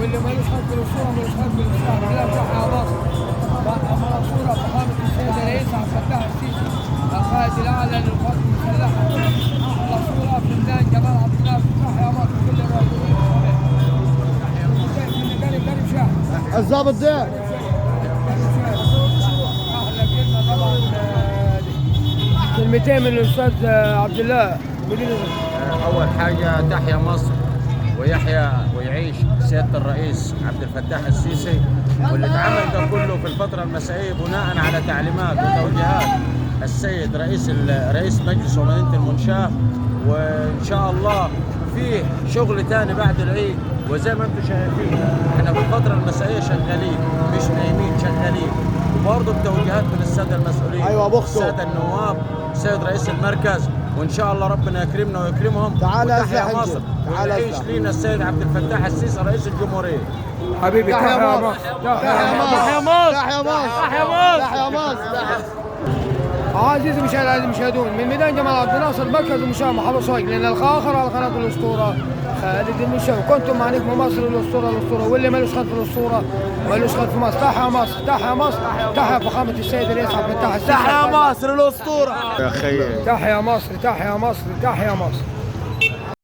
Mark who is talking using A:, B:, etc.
A: واللي مالوش حق بالصوره مالوش حق بالاسلام. لا تحيا مصر. امر صوره فخامه السيد الرئيس عبد الفتاح السيسي القائد الاعلى للقوات المسلحه. امر صوره في ميدان جمال عبد الناصر. تحيا مصر كل الراجلين.
B: الضابط ده
A: احلى كلمه طبعا كلمتين من الاستاذ عبد الله.
C: أول حاجة تحيا مصر ويحيى ويعيش سيادة الرئيس عبد الفتاح السيسي، واللي اتعمل ده كله في الفترة المسائية بناء على تعليمات وتوجيهات السيد رئيس مجلس ومدينة المنشاة. وإن شاء الله فيه شغل تاني بعد العيد، وزي ما انتم شايفين احنا في الفترة المسائية شغالين مش نايمين شغالين، وبرضه بتوجيهات من السادة المسؤولين.
B: ايوه بختو
C: السادة النواب، السيد رئيس المركز، وان شاء الله ربنا يكرمنا ويكرمهم.
B: تعال
C: وتحيا مصر ويعيش لينا السيد عبد الفتاح السيسي رئيس الجمهورية.
A: حبيبي تحيا مصر.
B: تحيا مصر.
A: تحيا مصر.
B: تحيا مصر.
A: تحيا مصر.
B: تحيا مصر.
A: عزيزي المشاهدون من ميدان جمال عبد الناصر مركز المشاة محافظة سوهاج، لأن الآخر على قناة الأسطورة خالد المشاة. كنتم مع نجم مصر الأسطورة واللي مالوش خلف الأسطورة مالوش خلف مصر. تحيا مصر. تحيا مصر. تحيا فخامة السيد الرئيس عبد الفتاح السيسي.
B: تحيا مصر الأسطورة.
C: يا خير
A: تحيا مصر. تحيا مصر. تحيا مصر.